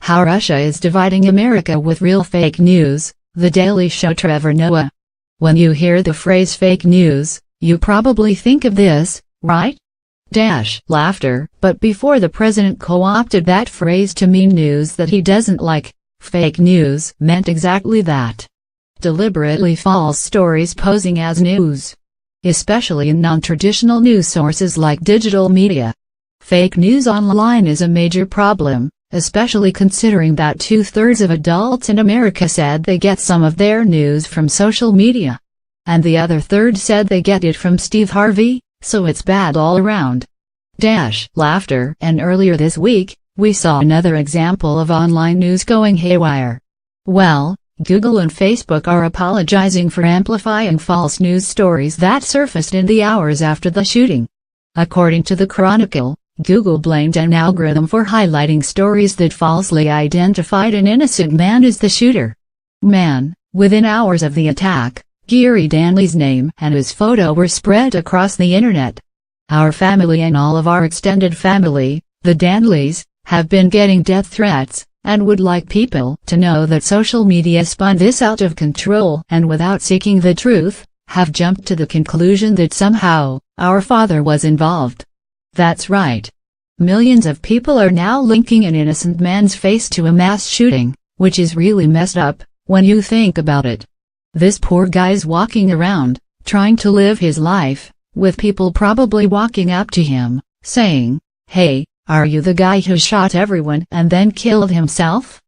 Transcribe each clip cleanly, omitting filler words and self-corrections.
How Russia is dividing America with real fake news, The Daily Show-Trevor Noah. When you hear the phrase fake news, you probably think of this, right? Laughter. But before the president co-opted that phrase to mean news that he doesn't like, fake news meant exactly that. Deliberately false stories posing as news. Especially in non-traditional news sources like digital media. Fake news online is a major problem, especially considering that 2/3 of adults in America said they get some of their news from social media. And the other third said they get it from Steve Harvey, so it's bad all around. Laughter. And earlier this week, we saw another example of online news going haywire. Well, Google and Facebook are apologizing for amplifying false news stories that surfaced in the hours after the shooting. According to the Chronicle, Google blamed an algorithm for highlighting stories that falsely identified an innocent man as the shooter. Within hours of the attack, Gary Danley's name and his photo were spread across the internet. Our family and all of our extended family, the Danleys, have been getting death threats, and would like people to know that social media spun this out of control and without seeking the truth, have jumped to the conclusion that somehow, our father was involved. That's right. Millions of people are now linking an innocent man's face to a mass shooting, which is really messed up, when you think about it. This poor guy's walking around, trying to live his life, with people probably walking up to him, saying, "Hey, are you the guy who shot everyone and then killed himself?"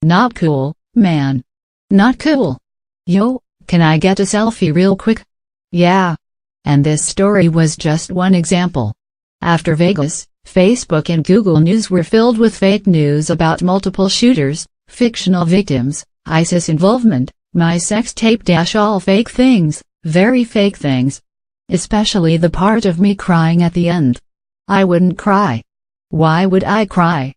Not cool, man. Not cool. Yo, can I get a selfie real quick? Yeah. And this story was just one example. After Vegas, Facebook and Google News were filled with fake news about multiple shooters, fictional victims, ISIS involvement, my sex tape - all fake things, very fake things. Especially the part of me crying at the end. I wouldn't cry. Why would I cry?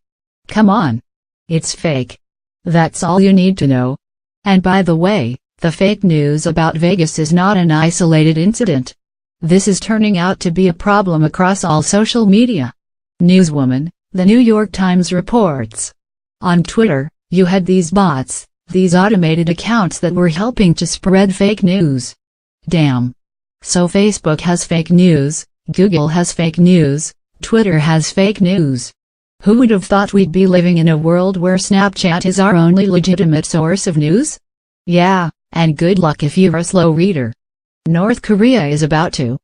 Come on. It's fake. That's all you need to know. And by the way, the fake news about Vegas is not an isolated incident. This is turning out to be a problem across all social media. Newswoman, the New York Times reports. On Twitter, you had these bots, these automated accounts that were helping to spread fake news. Damn. So Facebook has fake news, Google has fake news, Twitter has fake news. Who would have thought we'd be living in a world where Snapchat is our only legitimate source of news? Yeah, and good luck if you're a slow reader. North Korea is about to.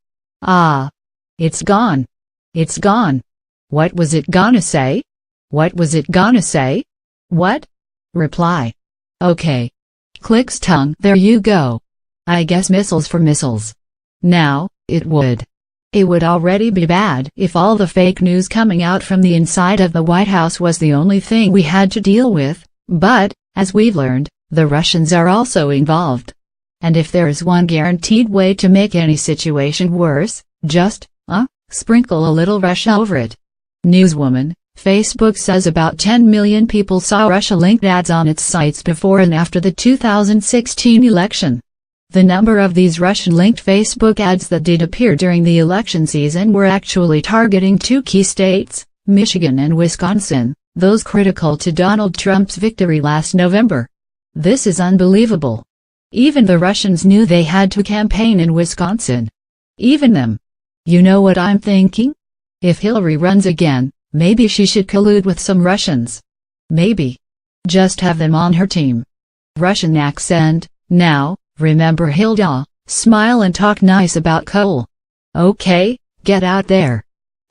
It's gone. It's gone. What was it gonna say? What was it gonna say? What? Reply. Okay. Clicks tongue. There you go. I guess missiles for missiles. Now, it would already be bad if all the fake news coming out from the inside of the White House was the only thing we had to deal with, but, as we've learned, the Russians are also involved. And if there is one guaranteed way to make any situation worse, just, sprinkle a little Russia over it. Newswoman, Facebook says about 10 million people saw Russia-linked ads on its sites before and after the 2016 election. The number of these Russian-linked Facebook ads that did appear during the election season were actually targeting two key states, Michigan and Wisconsin, those critical to Donald Trump's victory last November. This is unbelievable. Even the Russians knew they had to campaign in Wisconsin. Even them. You know what I'm thinking? If Hillary runs again, maybe she should collude with some Russians. Maybe. Just have them on her team. Russian accent, now. Remember Hilda, smile and talk nice about coal. Okay, get out there.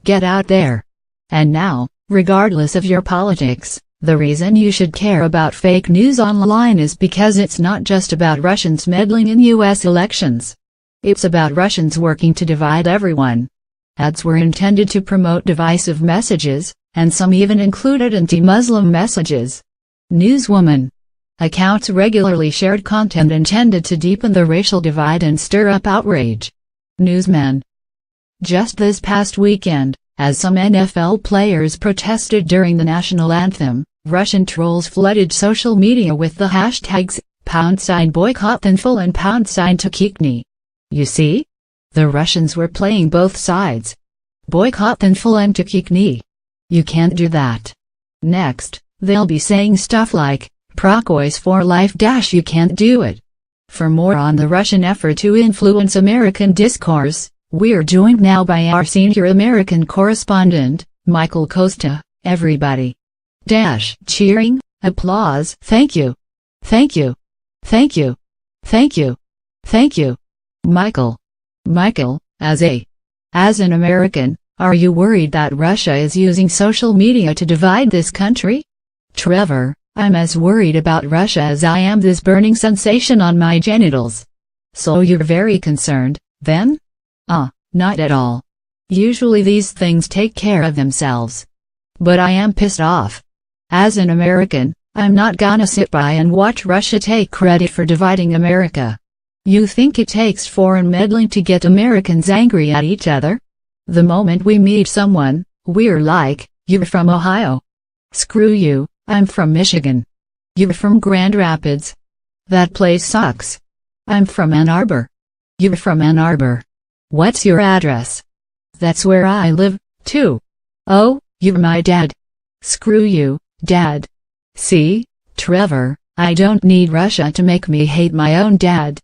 Get out there. And now, regardless of your politics, the reason you should care about fake news online is because it's not just about Russians meddling in US elections. It's about Russians working to divide everyone. Ads were intended to promote divisive messages, and some even included anti-Muslim messages. Newswoman. Accounts regularly shared content intended to deepen the racial divide and stir up outrage. Newsman. Just this past weekend, as some NFL players protested during the national anthem, Russian trolls flooded social media with the hashtags #boycott and #Takhikny. You see? The Russians were playing both sides. Boycott and Takhikny. You can't do that. Next, they'll be saying stuff like, "Prokois for life - you can't do it." For more on the Russian effort to influence American discourse, we're joined now by our senior American correspondent, Michael Costa. Everybody. Cheering, applause. Thank you. Thank you. Thank you. Thank you. Thank you. Michael, as an American, are you worried that Russia is using social media to divide this country? Trevor, I'm as worried about Russia as I am this burning sensation on my genitals. So you're very concerned, then? Not at all. Usually these things take care of themselves. But I am pissed off. As an American, I'm not gonna sit by and watch Russia take credit for dividing America. You think it takes foreign meddling to get Americans angry at each other? The moment we meet someone, we're like, "You're from Ohio. Screw you, I'm from Michigan. You're from Grand Rapids. That place sucks. I'm from Ann Arbor. You're from Ann Arbor. What's your address? That's where I live, too. Oh, you're my dad. Screw you, Dad." See, Trevor, I don't need Russia to make me hate my own dad.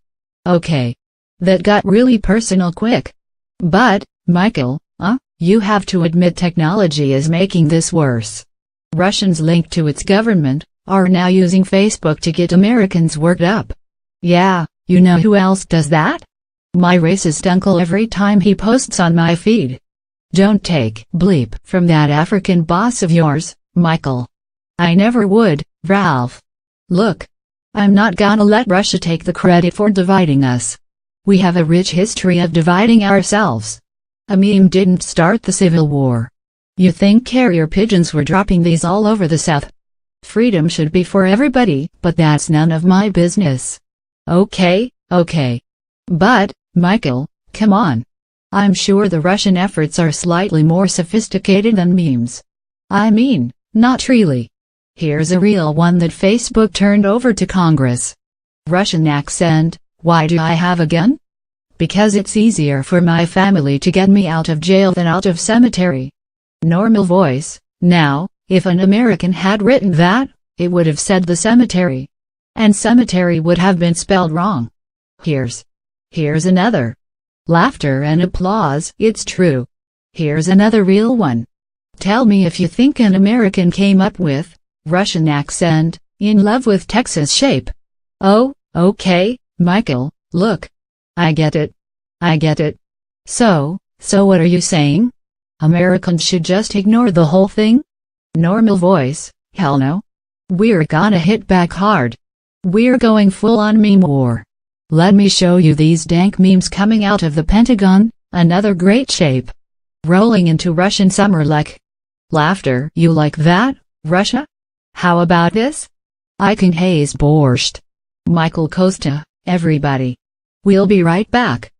Okay. That got really personal quick. But, Michael, you have to admit technology is making this worse. Russians linked to its government are now using Facebook to get Americans worked up. Yeah, you know who else does that? My racist uncle every time he posts on my feed. Don't take bleep from that African boss of yours, Michael. I never would, Ralph. Look, I'm not gonna let Russia take the credit for dividing us. We have a rich history of dividing ourselves. A meme didn't start the Civil War. You think carrier pigeons were dropping these all over the South? Freedom should be for everybody, but that's none of my business. Okay. But, Michael, come on. I'm sure the Russian efforts are slightly more sophisticated than memes. I mean, not really. Here's a real one that Facebook turned over to Congress. Russian accent, why do I have a gun? Because it's easier for my family to get me out of jail than out of cemetery. Normal voice, now, if an American had written that, it would have said the cemetery. And cemetery would have been spelled wrong. Here's another. Laughter and applause, it's true. Here's another real one. Tell me if you think an American came up with Russian accent, in love with Texas shape. Oh, okay, Michael, look. I get it. So what are you saying? Americans should just ignore the whole thing? Normal voice, hell no. We're gonna hit back hard. We're going full on meme war. Let me show you these dank memes coming out of the Pentagon, another great shape. Rolling into Russian summer like. Laughter, you like that, Russia? How about this? I can haze borscht. Michael Costa, everybody. We'll be right back.